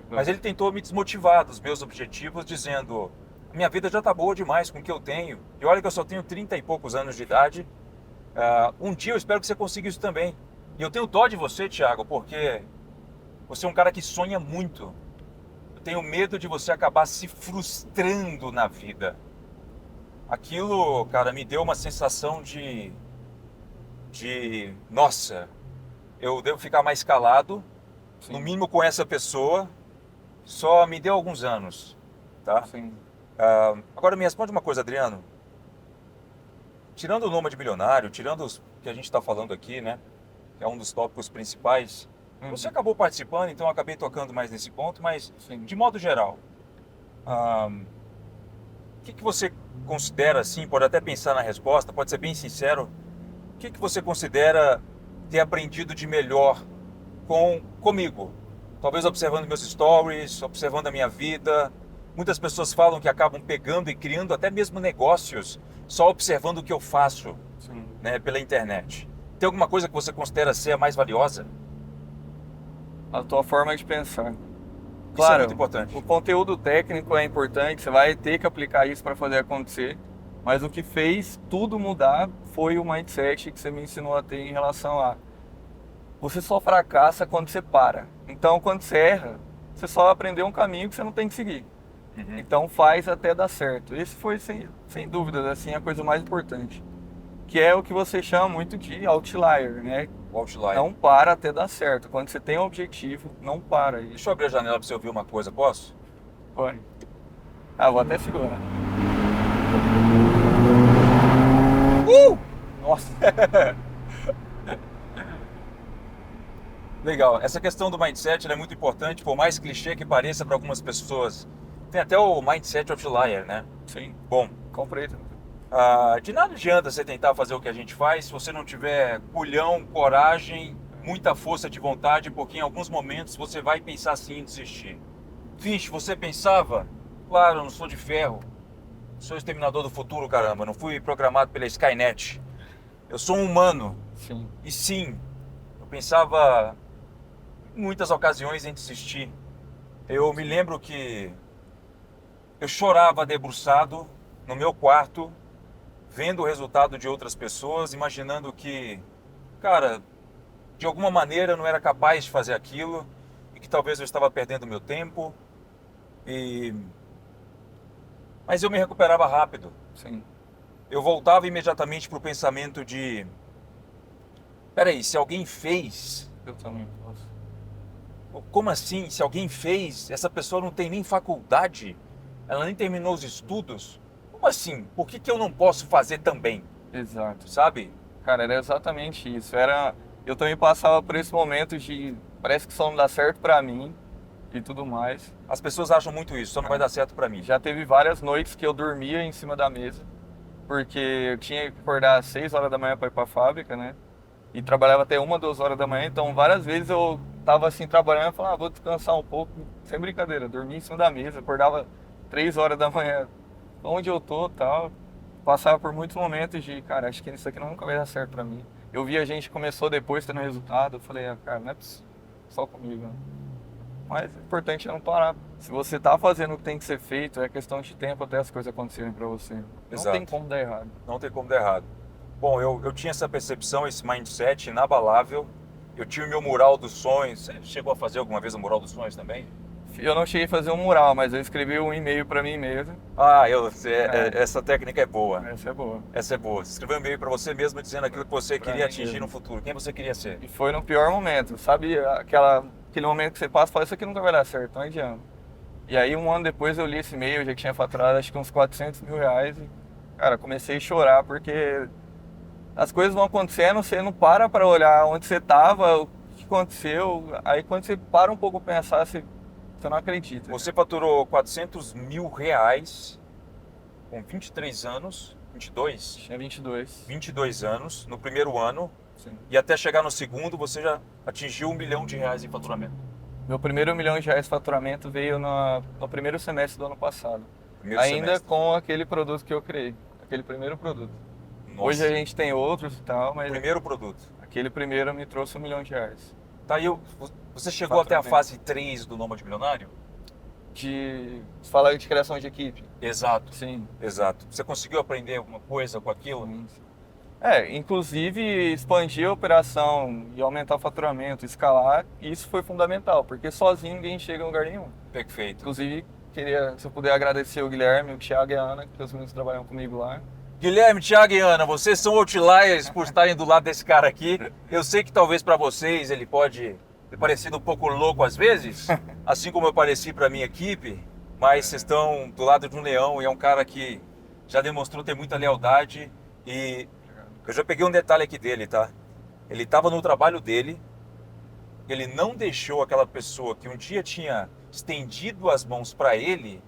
Mas ele tentou me desmotivar dos meus objetivos, dizendo, minha vida já tá boa demais com o que eu tenho, e olha que eu só tenho 30 e poucos anos de idade, um dia eu espero que você consiga isso também. E eu tenho dó de você, Thiago, porque você é um cara que sonha muito. Eu tenho medo de você acabar se frustrando na vida. Aquilo, cara, me deu uma sensação nossa, eu devo ficar mais calado, sim, no mínimo com essa pessoa, só me deu alguns anos, tá? sim. Agora me responde uma coisa, Adriano. Tirando o Nômade Milionário, tirando os que a gente está falando aqui, né? Que é um dos tópicos principais. Você acabou participando, então eu acabei tocando mais nesse ponto, mas Sim. de modo geral, que você considera, assim, pode até pensar na resposta, pode ser bem sincero, o que você considera ter aprendido de melhor comigo? Talvez observando meus stories, observando a minha vida. Muitas pessoas falam que acabam pegando e criando até mesmo negócios só observando o que eu faço, Sim. né, pela internet. Tem alguma coisa que você considera ser a mais valiosa? A tua forma de pensar. Isso é Claro, muito importante. o conteúdo técnico é importante, você vai ter que aplicar isso para fazer acontecer, mas o que fez tudo mudar foi o mindset que você me ensinou a ter em relação a você só fracassa quando você para. Então, quando você erra, você só aprendeu um caminho que você não tem que seguir. Uhum. Então, faz até dar certo. Esse foi, sem dúvidas, assim, a coisa mais importante. Que é o que você chama muito de outlier, né? O outlier. Não para até dar certo. Quando você tem um objetivo, não para. Deixa eu abrir a janela para você ouvir uma coisa, posso? Pode. Vou até segurar. Nossa! Legal. Essa questão do mindset ela é muito importante, por mais clichê que pareça para algumas pessoas. Tem até o mindset outlier, né? Sim. Bom, Comprei também. de nada adianta você tentar fazer o que a gente faz se você não tiver culhão, coragem, muita força de vontade, porque em alguns momentos você vai pensar sim em desistir. Vixe, você pensava? Claro, eu não sou de ferro. Sou exterminador do futuro, caramba. Não fui programado pela Skynet. Eu sou um humano. Sim. E sim, eu pensava em muitas ocasiões em desistir. Eu me lembro que eu chorava debruçado no meu quarto, vendo o resultado de outras pessoas, imaginando que, cara, de alguma maneira eu não era capaz de fazer aquilo e que talvez eu estava perdendo meu tempo. Mas eu me recuperava rápido. Sim. Eu voltava imediatamente para o pensamento de: peraí, se alguém fez, Eu também posso. como assim? Se alguém fez, essa pessoa não tem nem faculdade, ela nem terminou os estudos. Como assim? Por que eu não posso fazer também? Exato. Sabe? Cara, era exatamente isso. Eu também passava por esse momento de parece que só não dá certo pra mim e tudo mais. As pessoas acham muito isso, só não vai dar certo para mim. Já teve várias noites que eu dormia em cima da mesa, porque eu tinha que acordar às 6 horas da manhã para ir para a fábrica, né? E trabalhava até 1, 2 horas da manhã, então várias vezes eu tava assim trabalhando e falava, vou descansar um pouco, sem brincadeira, dormia em cima da mesa, acordava 3 horas da manhã, onde eu tô, tal. Passava por muitos momentos de, cara, acho que isso aqui nunca vai dar certo para mim. Eu vi a gente começou depois tendo resultado, eu falei, cara, não é possível, só comigo, né? Mas o importante é não parar. Se você tá fazendo o que tem que ser feito, é questão de tempo até as coisas acontecerem para você. Não Exato. tem como dar errado. Não tem como dar errado. Bom, eu tinha essa percepção, esse mindset inabalável. Eu tinha o meu mural dos sonhos. Você chegou a fazer alguma vez o mural dos sonhos também? Eu não cheguei a fazer um mural, mas eu escrevi um e-mail para mim mesmo. Essa técnica é boa. Essa é boa. Essa é boa. Você escreveu um e-mail para você mesmo dizendo aquilo que você queria atingir no futuro. Quem você queria ser? E foi no pior momento, sabe? Aquele momento que você passa e fala, isso aqui nunca vai dar certo, não adianta. E aí 1 ano depois eu li esse e-mail, eu já tinha faturado acho que uns 400 mil reais. E, cara, comecei a chorar porque as coisas vão acontecendo, você não para olhar onde você estava, o que aconteceu. Aí quando você para um pouco pra pensar, você não acredita. Você faturou 400 mil reais com 23 anos, 22? Tinha 22. 22 anos, no primeiro ano. Sim. E até chegar no segundo, você já atingiu R$ 1 milhão em faturamento. Meu primeiro R$ 1 milhão de faturamento veio no primeiro semestre do ano passado. Primeiro Ainda semestre. com aquele produto que eu criei, aquele primeiro produto. Nossa. Hoje a gente tem outros e tal, mas Primeiro produto. aquele primeiro me trouxe R$ 1 milhão. Tá aí, você chegou até a Faturamento. fase 3 do Nômade Milionário? Você fala de criação de equipe? Exato, Sim. exato. Você conseguiu aprender alguma coisa com aquilo? Inclusive expandir a operação e aumentar o faturamento, escalar, isso foi fundamental, porque sozinho ninguém chega em lugar nenhum. Perfeito. Inclusive, se eu puder agradecer o Guilherme, o Thiago e a Ana, que os meninos trabalham comigo lá. Guilherme, Thiago e Ana, vocês são outliers por estarem do lado desse cara aqui. Eu sei que talvez para vocês ele pode ter parecido um pouco louco às vezes, assim como eu pareci para minha equipe, mas vocês estão do lado de um leão e é um cara que já demonstrou ter muita lealdade e eu já peguei um detalhe aqui dele, tá? Ele estava no trabalho dele, ele não deixou aquela pessoa que um dia tinha estendido as mãos para ele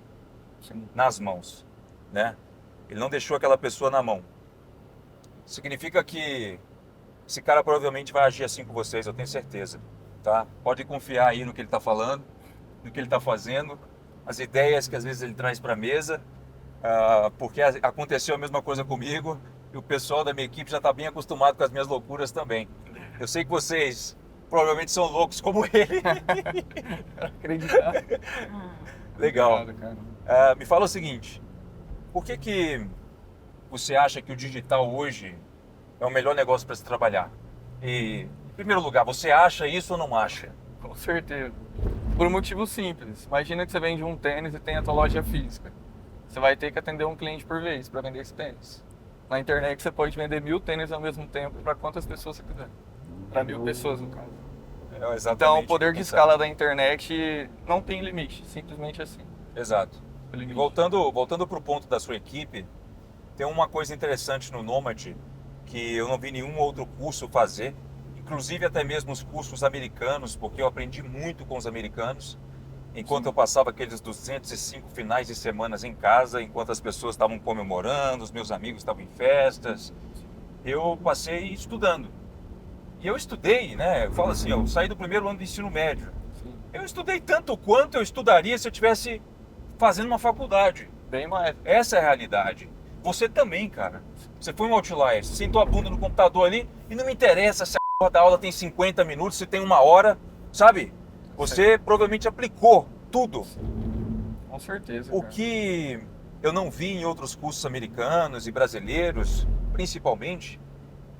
Sim. nas mãos. né? Ele não deixou aquela pessoa na mão. Significa que esse cara provavelmente vai agir assim com vocês, eu tenho certeza, tá? Pode confiar aí no que ele está falando, no que ele está fazendo, as ideias que às vezes ele traz para a mesa, porque aconteceu a mesma coisa comigo e o pessoal da minha equipe já está bem acostumado com as minhas loucuras também. Eu sei que vocês provavelmente são loucos como ele. Acreditar. Legal. Obrigado, cara. Me fala o seguinte, por que você acha que o digital hoje é o melhor negócio para se trabalhar? E, em primeiro lugar, você acha isso ou não acha? Com certeza. Por um motivo simples. Imagina que você vende um tênis e tem a tua loja física. Você vai ter que atender um cliente por vez para vender esse tênis. Na internet você pode vender 1000 tênis ao mesmo tempo para quantas pessoas você quiser. Para 1000 pessoas, no caso. Exatamente. Então o poder de escala da internet não tem limite. Simplesmente assim. Exato. E voltando para o ponto da sua equipe, tem uma coisa interessante no Nomad que eu não vi nenhum outro curso fazer, inclusive até mesmo os cursos americanos, porque eu aprendi muito com os americanos, enquanto eu passava aqueles 205 finais de semanas em casa, enquanto as pessoas estavam comemorando, os meus amigos estavam em festas, eu passei estudando. E eu estudei, né? Eu falo assim, eu saí do primeiro ano do ensino médio. Sim. Eu estudei tanto quanto eu estudaria se eu estivesse fazendo uma faculdade. Bem mais. Essa é a realidade. Você também, cara. Você foi um outlier, você sentou a bunda no computador ali e não me interessa se a porra da aula tem 50 minutos, se tem 1 hora, sabe? Você provavelmente aplicou tudo. Com certeza. O cara. que eu não vi em outros cursos americanos e brasileiros, principalmente,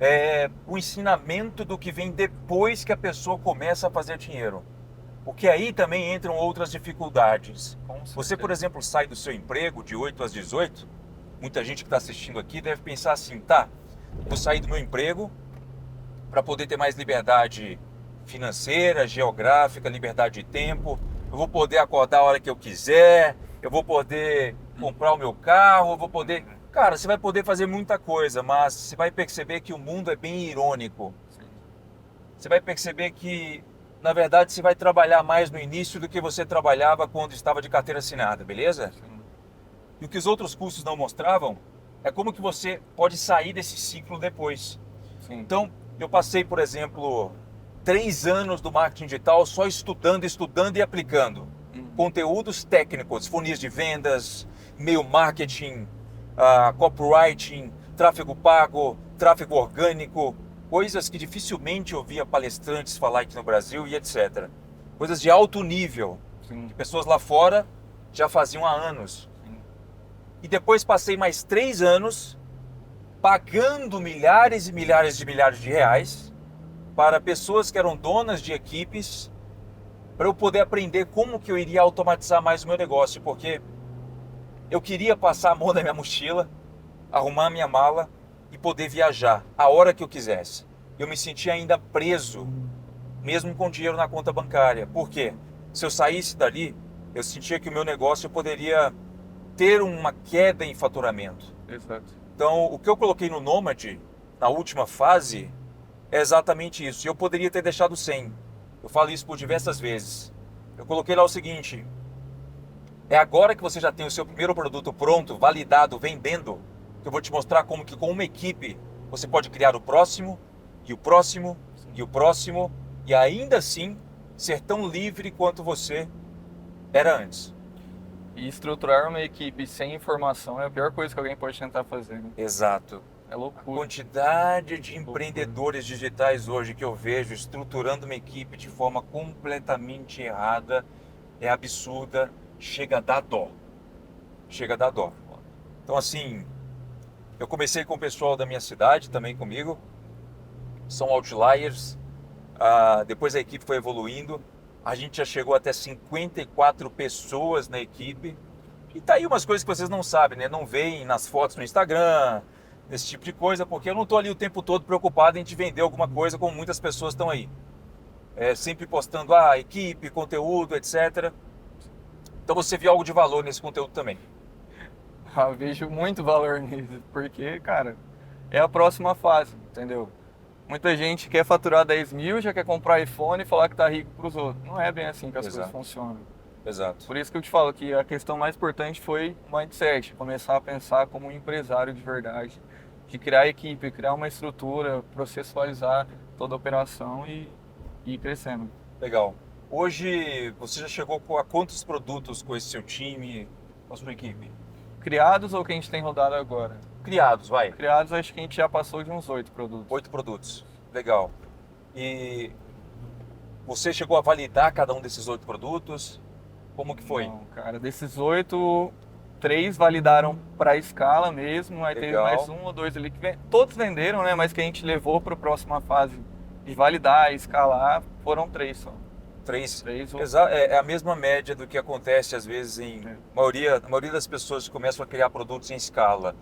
é o ensinamento do que vem depois que a pessoa começa a fazer dinheiro. Porque aí também entram outras dificuldades. Você, por exemplo, sai do seu emprego de 8 às 18, muita gente que está assistindo aqui deve pensar assim, tá, vou sair do meu emprego para poder ter mais liberdade financeira, geográfica, liberdade de tempo, eu vou poder acordar a hora que eu quiser, eu vou poder comprar o meu carro, eu vou poder... Cara, você vai poder fazer muita coisa, mas você vai perceber que o mundo é bem irônico. Você vai perceber que, na verdade, você vai trabalhar mais no início do que você trabalhava quando estava de carteira assinada, beleza? E o que os outros cursos não mostravam é como que você pode sair desse ciclo depois. Sim. Então, eu passei, por exemplo, 3 anos do marketing digital só estudando e aplicando. Conteúdos técnicos, funis de vendas, e-mail marketing, copywriting, tráfego pago, tráfego orgânico, coisas que dificilmente eu via palestrantes falar aqui no Brasil e etc. Coisas de alto nível, Sim. que pessoas lá fora já faziam há anos. Sim. E depois passei mais 3 anos pagando milhares e milhares de reais para pessoas que eram donas de equipes para eu poder aprender como que eu iria automatizar mais o meu negócio, porque eu queria passar a mão na minha mochila, arrumar a minha mala e poder viajar a hora que eu quisesse. Eu me sentia ainda preso, mesmo com dinheiro na conta bancária. Por quê? Se eu saísse dali, eu sentia que o meu negócio poderia ter uma queda em faturamento. Exato. Então, o que eu coloquei no Nomad, na última fase, é exatamente isso. E eu poderia ter deixado sem. Eu falo isso por diversas vezes. Eu coloquei lá o seguinte: é agora que você já tem o seu primeiro produto pronto, validado, vendendo, que eu vou te mostrar como que com uma equipe você pode criar o próximo, e o próximo, e o próximo, e ainda assim ser tão livre quanto você era antes. E estruturar uma equipe sem informação é a pior coisa que alguém pode tentar fazer. Né? Exato. É A loucura. quantidade de empreendedores digitais hoje que eu vejo estruturando uma equipe de forma completamente errada é absurda, chega a dar dó. Chega a dar dó. Então assim, eu comecei com o pessoal da minha cidade também comigo, são outliers, depois a equipe foi evoluindo, a gente já chegou até 54 pessoas na equipe, e tá aí umas coisas que vocês não sabem, né? Não veem nas fotos no Instagram, esse tipo de coisa, porque eu não estou ali o tempo todo preocupado em te vender alguma coisa, como muitas pessoas estão aí. Sempre postando equipe, conteúdo, etc. Então você viu algo de valor nesse conteúdo também. Eu vejo muito valor nisso, porque, cara, é a próxima fase, entendeu? Muita gente quer faturar 10 mil, já quer comprar iPhone e falar que tá rico pros outros. Não é bem assim que as coisas funcionam. Exato. Por isso que eu te falo que a questão mais importante foi o mindset, começar a pensar como um empresário de verdade, de criar equipe, criar uma estrutura, processualizar toda a operação e ir crescendo. Legal. Hoje você já chegou a quantos produtos com esse seu time, com a sua equipe? Criados ou que a gente tem rodado agora? Criados, vai. Criados, acho que a gente já passou de uns 8 produtos. 8 produtos. Legal. E você chegou a validar cada um desses 8 produtos? Como que foi? Não, cara, desses 8, 3 validaram para escala mesmo, aí teve Legal. mais um ou dois ali que todos venderam, né? Mas que a gente levou para a próxima fase de validar e escalar, foram 3 só. 3. 3 ou... É a mesma média do que acontece às vezes a maioria das pessoas que começam a criar produtos em escala.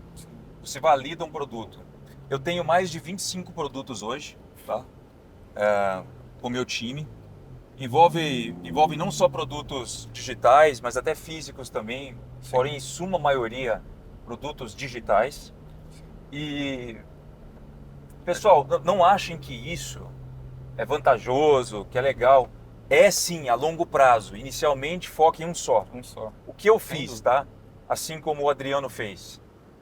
Você valida um produto. Eu tenho mais de 25 produtos hoje, tá? Com o meu time. Envolve não só produtos digitais, mas até físicos também, porém, em suma maioria, produtos digitais. E, pessoal, não achem que isso é vantajoso, que é legal. É sim, a longo prazo. Inicialmente, foque em um só. Um só. O que eu fiz, tá? Assim como o Adriano fez.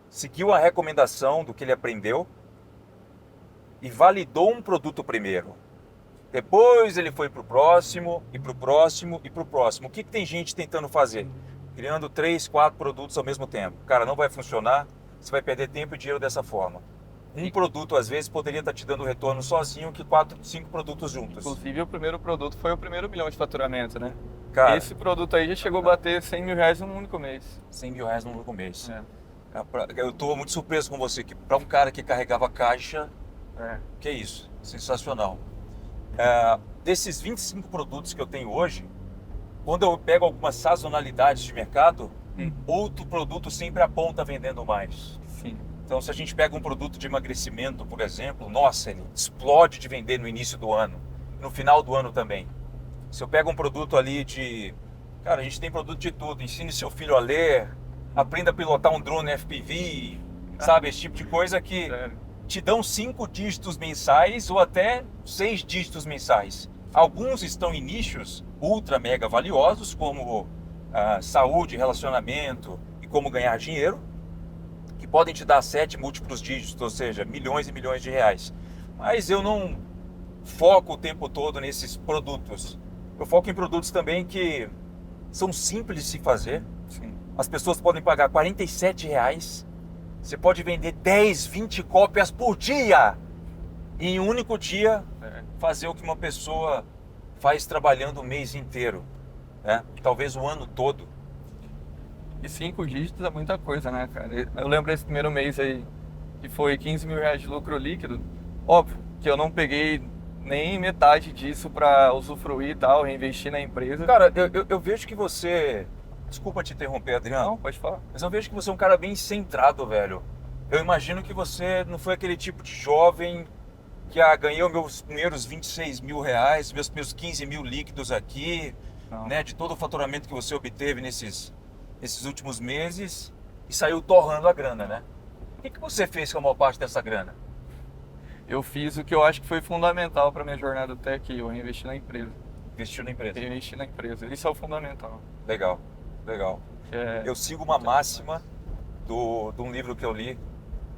Seguiu a recomendação do que ele aprendeu e validou um produto primeiro. Depois ele foi para o próximo, e para o próximo, e para o próximo. O que tem gente tentando fazer? Criando 3, 4 produtos ao mesmo tempo. Cara, não vai funcionar, você vai perder tempo e dinheiro dessa forma. Um produto, às vezes, poderia estar te dando retorno sozinho que 4, 5 produtos juntos. Inclusive, o primeiro produto foi o primeiro milhão de faturamento, né? Cara, esse produto aí já chegou a bater 100 mil reais num único mês. 100 mil reais no único mês. É. Eu estou muito surpreso com você, que para um cara que carregava caixa, É. que é isso, sensacional. Desses 25 produtos que eu tenho hoje, quando eu pego algumas sazonalidades de mercado, outro produto sempre aponta vendendo mais. Sim. Então, se a gente pega um produto de emagrecimento, por exemplo, nossa, ele explode de vender no início do ano, no final do ano também. Se eu pego um produto ali de... Cara, a gente tem produto de tudo. Ensine seu filho a ler, aprenda a pilotar um drone FPV, sabe? Esse tipo de coisa que te dão 5 dígitos mensais ou até 6 dígitos mensais. Alguns estão em nichos ultra mega valiosos, como saúde, relacionamento e como ganhar dinheiro, que podem te dar 7 múltiplos dígitos, ou seja, milhões e milhões de reais. Mas eu não foco o tempo todo nesses produtos. Eu foco em produtos também que são simples de se fazer. Sim. As pessoas podem pagar R$ 47. Você pode vender 10, 20 cópias por dia. E em um único dia, fazer o que uma pessoa faz trabalhando o mês inteiro. Né? Talvez o ano todo. E 5 dígitos é muita coisa, né, cara? Eu lembro esse primeiro mês aí, que foi 15 mil reais de lucro líquido. Óbvio que eu não peguei nem metade disso para usufruir e tal, reinvestir na empresa. Cara, eu vejo que você... Desculpa te interromper, Adriano. Não, pode falar. Mas eu vejo que você é um cara bem centrado, velho. Eu imagino que você não foi aquele tipo de jovem que ganhei os meus primeiros 26 mil reais, meus 15 mil líquidos aqui, né, de todo o faturamento que você obteve nesses últimos meses e saiu torrando a grana, né? O que você fez com a maior parte dessa grana? Eu fiz o que eu acho que foi fundamental para minha jornada até aqui, eu reinvesti na empresa. Investiu na empresa? Reinvesti na empresa, isso é o fundamental. Legal, legal. Eu sigo uma máxima de um livro que eu li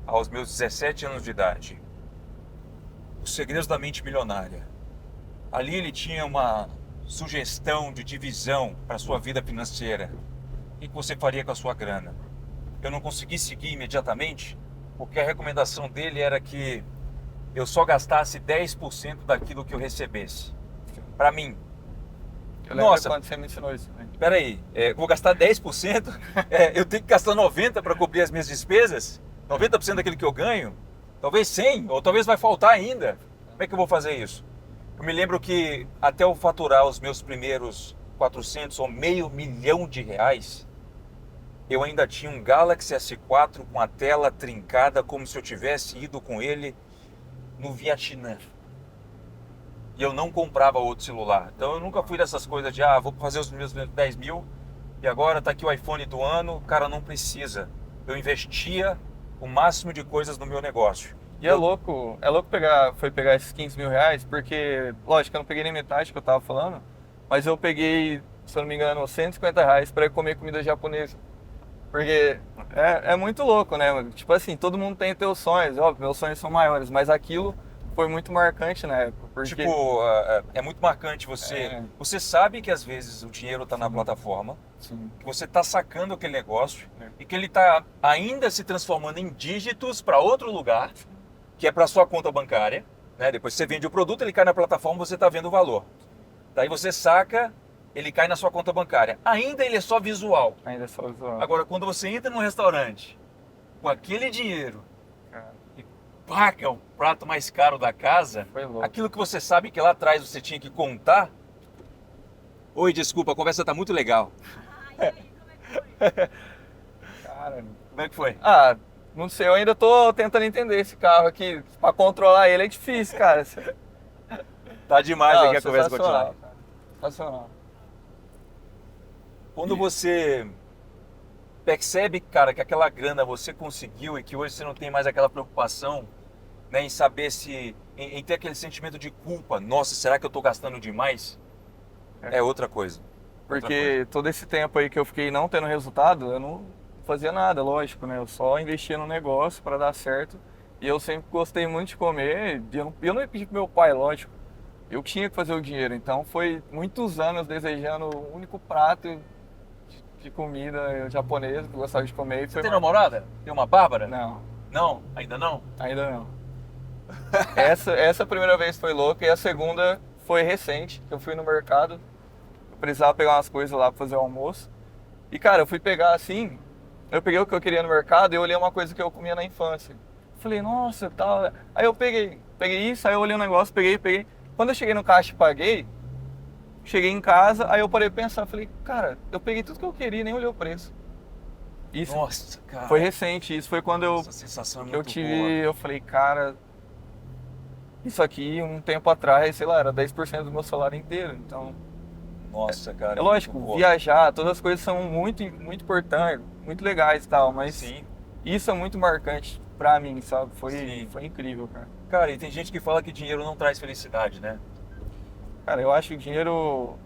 aos meus 17 anos de idade. Os Segredos da Mente Milionária. Ali ele tinha uma sugestão de divisão para a sua vida financeira. O que você faria com a sua grana? Eu não consegui seguir imediatamente, porque a recomendação dele era que eu só gastasse 10% daquilo que eu recebesse. Para mim. Eu lembro quando você me ensinou isso. Né? Peraí, vou gastar 10%? Eu tenho que gastar 90% para cobrir as minhas despesas? 90% daquilo que eu ganho? Talvez 100%, ou talvez vai faltar ainda. Como é que eu vou fazer isso? Eu me lembro que até eu faturar os meus primeiros 400 ou meio milhão de reais, eu ainda tinha um Galaxy S4 com a tela trincada, como se eu tivesse ido com ele no Vietnã. E eu não comprava outro celular. Então eu nunca fui dessas coisas de, vou fazer os meus 10 mil e agora tá aqui o iPhone do ano. Cara, não precisa. Eu investia o máximo de coisas no meu negócio. E é louco pegar esses 15 mil reais, porque, lógico, eu não peguei nem metade que eu tava falando, mas eu peguei se eu não me engano, R$ 150 para ir comer comida japonesa. Porque é muito louco, né? Tipo assim, todo mundo tem teus sonhos, óbvio, meus sonhos são maiores, mas aquilo foi muito marcante na época. Porque Tipo, é muito marcante você. É. Você sabe que às vezes o dinheiro está na plataforma, Sim, que você está sacando aquele negócio É. e que ele está ainda se transformando em dígitos para outro lugar, que é para sua conta bancária. Né? Depois que você vende o produto, ele cai na plataforma, você está vendo o valor. Daí você saca, ele cai na sua conta bancária. Ainda ele é só visual. ainda é só visual. Agora, quando você entra num restaurante com aquele dinheiro Cara, e paga o prato mais caro da casa, foi louco. aquilo que você sabe que lá atrás você tinha que contar. Oi, desculpa, a conversa tá muito legal. Cara, Como é que foi? não sei, eu ainda tô tentando entender esse carro aqui. Pra controlar ele é difícil, cara. Tá demais Não, aqui a conversa sensacional, continuar. cara. Sensacional. Quando você percebe, cara, que aquela grana você conseguiu e que hoje você não tem mais aquela preocupação, né, em saber se, em ter aquele sentimento de culpa, nossa, será que eu tô gastando demais? É outra coisa. Outra Porque todo esse tempo aí que eu fiquei não tendo resultado, eu não fazia nada, lógico, né? Eu só investia no negócio para dar certo. E eu sempre gostei muito de comer. E eu não ia pedir pro meu pai, lógico. Eu tinha que fazer o dinheiro. Então foi muitos anos desejando o único prato de comida japonesa que eu gostava de comer. E Você foi tem namorada? Tem uma Bárbara? Não, Não? Ainda não? ainda não. Essa primeira vez foi louca e a segunda foi recente. Eu fui no mercado, eu precisava pegar umas coisas lá pra fazer o almoço. E cara, eu fui pegar assim, eu peguei o que eu queria no mercado e eu olhei uma coisa que eu comia na infância. Falei, nossa, tal. Aí eu peguei isso, aí eu olhei um negócio, peguei. Quando eu cheguei no caixa e paguei, cheguei em casa, aí eu parei pra pensar, falei, cara, eu peguei tudo que eu queria, nem olhei o preço. Isso Nossa, cara. foi recente, isso foi quando Essa sensação é eu muito tive, boa. eu falei, cara, isso aqui um tempo atrás, sei lá, era 10% do meu salário inteiro. Então, Nossa, cara. é lógico, muito boa. viajar, todas as coisas são muito, muito importantes, muito legais e tal, mas Sim. isso é muito marcante pra mim, sabe? Sim. Foi incrível, cara. Cara, e tem gente que fala que dinheiro não traz felicidade, né? Cara, eu acho o dinheiro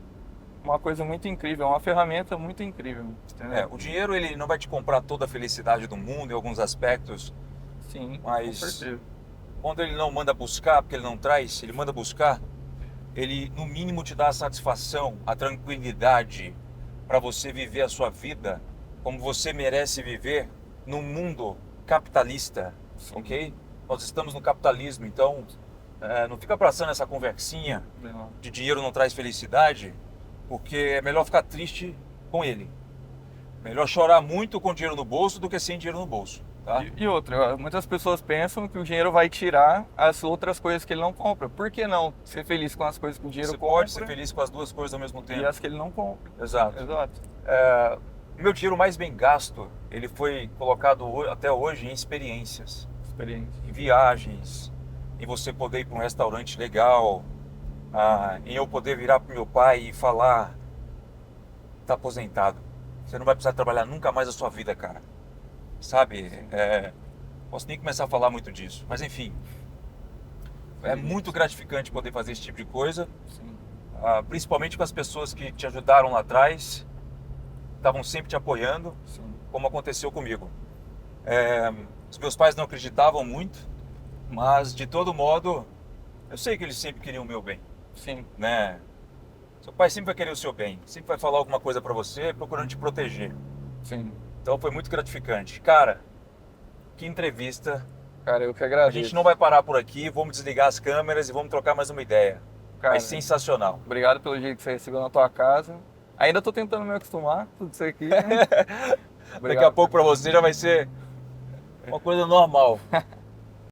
uma coisa muito incrível, uma ferramenta muito incrível, entendeu? O dinheiro ele não vai te comprar toda a felicidade do mundo em alguns aspectos, Sim, mas com certeza. quando ele não manda buscar, porque ele não traz, ele manda buscar, ele no mínimo te dá a satisfação, a tranquilidade para você viver a sua vida como você merece viver num mundo capitalista, Sim. ok? Nós estamos no capitalismo, então não fica abraçando essa conversinha Não. de dinheiro não traz felicidade, porque é melhor ficar triste com ele. Melhor chorar muito com dinheiro no bolso do que sem dinheiro no bolso, tá? E outra, muitas pessoas pensam que o dinheiro vai tirar as outras coisas que ele não compra. Por que não ser feliz com as coisas que o dinheiro Você compra pode ser feliz com as duas coisas ao mesmo e tempo. as que ele não compra? Exato. Exato. O meu dinheiro mais bem gasto, ele foi colocado até hoje em experiências, Experiência. em viagens, em você poder ir para um restaurante legal, em eu poder virar para meu pai e falar, tá aposentado, você não vai precisar trabalhar nunca mais a sua vida, cara. Sabe? Posso nem começar a falar muito disso, mas enfim, é muito gratificante poder fazer esse tipo de coisa, Sim. principalmente com as pessoas que te ajudaram lá atrás, estavam sempre te apoiando, Sim. como aconteceu comigo. Os meus pais não acreditavam muito, mas de todo modo, eu sei que eles sempre queriam o meu bem, Sim. né? Seu pai sempre vai querer o seu bem, sempre vai falar alguma coisa pra você, procurando te proteger. Sim. Então foi muito gratificante. Cara, que entrevista. Cara, eu que A agradeço. gente não vai parar por aqui, vamos desligar as câmeras e vamos trocar mais uma ideia. Cara, Mas sensacional. obrigado pelo jeito que você recebeu na tua casa. Ainda tô tentando me acostumar com tudo isso aqui. Né? Daqui a pouco pra você já vai ser uma coisa normal.